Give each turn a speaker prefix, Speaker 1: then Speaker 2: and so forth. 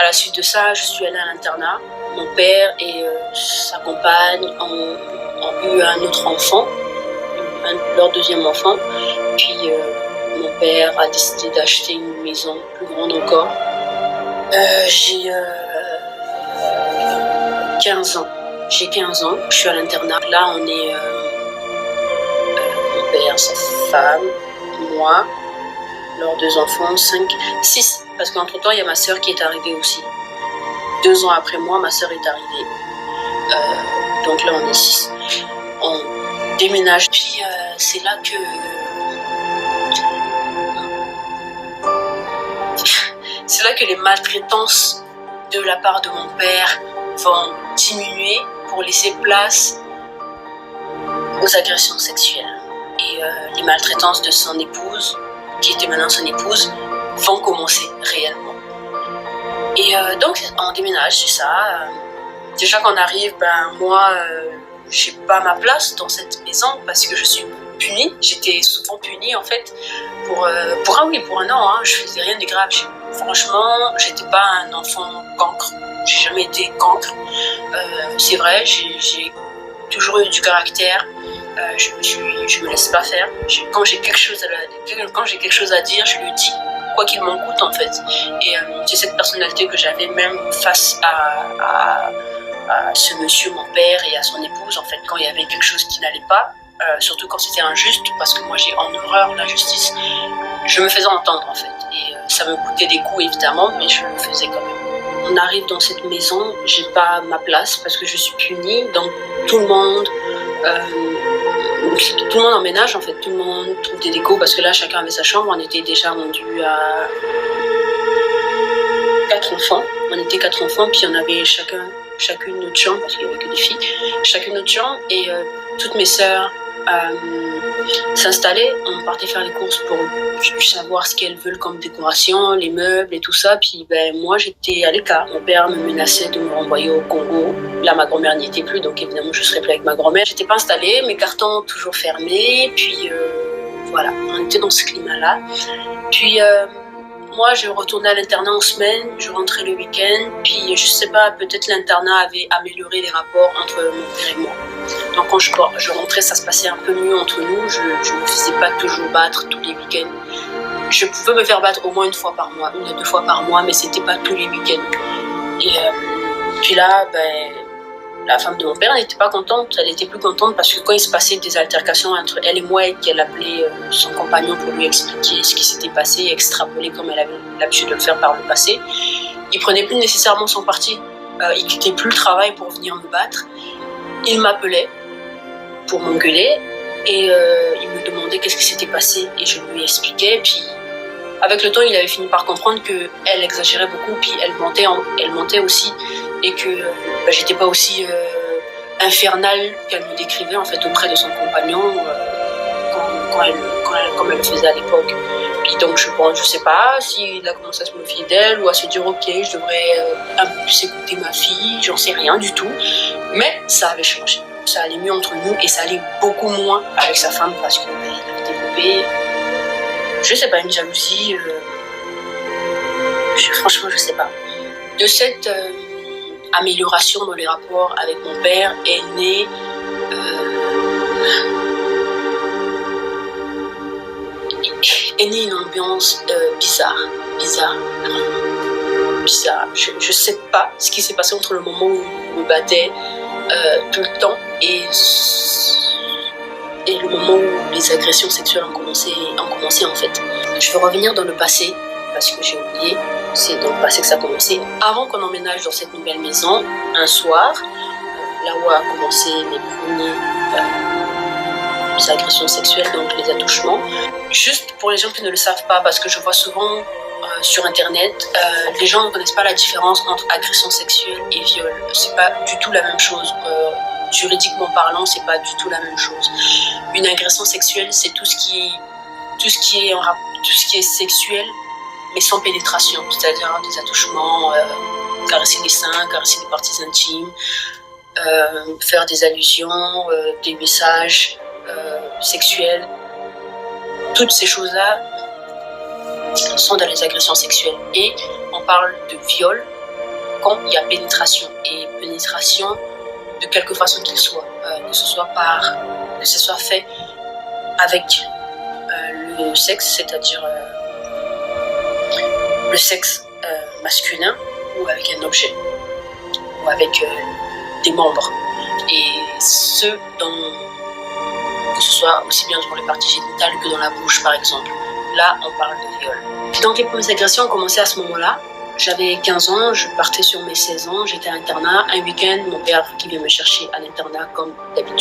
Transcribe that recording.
Speaker 1: À la suite de ça, je suis allée à l'internat. Mon père et sa compagne ont eu un autre enfant, leur deuxième enfant. Puis mon père a décidé d'acheter une maison plus grande encore. J'ai 15 ans. J'ai 15 ans, je suis à l'internat. Là, on est mon père, sa femme, moi, leurs 2 enfants, 5, 6. Parce qu'entre-temps, il y a ma sœur qui est arrivée aussi. 2 ans après moi, ma sœur est arrivée. Donc là, on est 6. On déménage. Puis c'est là que... c'est là que les maltraitances de la part de mon père vont diminuer pour laisser place aux agressions sexuelles. Et les maltraitances de son épouse, qui était maintenant son épouse, vont commencer réellement. Et donc, on déménage, c'est ça. Déjà qu'on arrive, moi, j'ai pas ma place dans cette maison parce que je suis punie. J'étais souvent punie, en fait, pour un an. Hein, je faisais rien de grave. Franchement, j'étais pas un enfant cancre. J'ai jamais été cancre. C'est vrai, j'ai toujours eu du caractère. Je me laisse pas faire. Quand j'ai quelque chose à dire, je le dis, quoi qu'il m'en coûte en fait. Et c'est cette personnalité que j'avais même face à ce monsieur, mon père, et à son épouse en fait. Quand il y avait quelque chose qui n'allait pas, surtout quand c'était injuste, parce que moi j'ai en horreur la justice, je me faisais entendre en fait. Et ça me coûtait des coups évidemment, mais je le faisais quand même. On arrive dans cette maison, j'ai pas ma place parce que je suis punie, donc tout le monde emménage en fait, tout le monde trouve des décos parce que là chacun avait sa chambre. On était déjà rendu à 4 enfants. On était 4 enfants, puis on avait chacune notre chambre parce qu'il n'y avait que des filles, chacune notre chambre. Et toutes mes sœurs s'installaient. On partait faire les courses pour savoir ce qu'elles veulent comme décoration, les meubles et tout ça. Puis moi j'étais à l'écart. Mon père me menaçait de me renvoyer au Congo. Là ma grand-mère n'y était plus, donc évidemment je serais plus avec ma grand-mère. J'étais pas installée, mes cartons toujours fermés. Puis voilà, on était dans ce climat-là. Puis moi, je retournais à l'internat en semaine, je rentrais le week-end, puis je sais pas, peut-être l'internat avait amélioré les rapports entre mon père et moi. Donc quand je rentrais, ça se passait un peu mieux entre nous, je me faisais pas toujours battre tous les week-ends. Je pouvais me faire battre au moins 1 fois par mois, 1 à 2 fois par mois, mais c'était pas tous les week-ends. Et puis là, la femme de mon père n'était pas contente, elle était plus contente parce que quand il se passait des altercations entre elle et moi et qu'elle appelait son compagnon pour lui expliquer ce qui s'était passé, extrapoler comme elle avait l'habitude de le faire par le passé, il prenait plus nécessairement son parti. Il quittait plus le travail pour venir me battre. Il m'appelait pour m'engueuler et il me demandait qu'est-ce qui s'était passé et je lui expliquais. Puis avec le temps, il avait fini par comprendre qu'elle exagérait beaucoup, puis elle mentait aussi, et que j'étais pas aussi infernale qu'elle me décrivait en fait auprès de son compagnon comme elle le faisait à l'époque. Puis donc je sais pas s'il a commencé à se méfier d'elle ou à se dire ok, je devrais un peu plus écouter ma fille, j'en sais rien du tout. Mais ça avait changé, ça allait mieux entre nous et ça allait beaucoup moins avec sa femme parce qu'il avait développé, je sais pas, une jalousie. Franchement, je sais pas. De cette amélioration dans les rapports avec mon père est née une ambiance bizarre. Je sais pas ce qui s'est passé entre le moment où il me battait tout le temps et le moment où les agressions sexuelles ont commencé en fait. Je veux revenir dans le passé parce que j'ai oublié, c'est dans le passé que ça a commencé. Avant qu'on emménage dans cette nouvelle maison, un soir, là où a commencé mes premiers agressions sexuelles, donc les attouchements. Juste pour les gens qui ne le savent pas, parce que je vois souvent sur internet, les gens ne connaissent pas la différence entre agression sexuelle et viol. C'est pas du tout la même chose. Juridiquement parlant, c'est pas du tout la même chose. Une agression sexuelle, c'est tout ce qui est sexuel, mais sans pénétration, c'est-à-dire des attouchements, caresser les seins, caresser les parties intimes, faire des allusions, des messages sexuels. Toutes ces choses-là sont dans les agressions sexuelles. Et on parle de viol quand il y a pénétration. Et pénétration de quelque façon qu'il soit, que ce soit fait avec le sexe, c'est-à-dire le sexe masculin, ou avec un objet, ou avec des membres. Et que ce soit aussi bien dans les parties génitales que dans la bouche, par exemple. Là, on parle de viol. Donc les premières agressions ont commencé à ce moment-là. J'avais 15 ans, je partais sur mes 16 ans, j'étais à l'internat. Un week-end, mon père qui vient me chercher à l'internat comme d'habitude.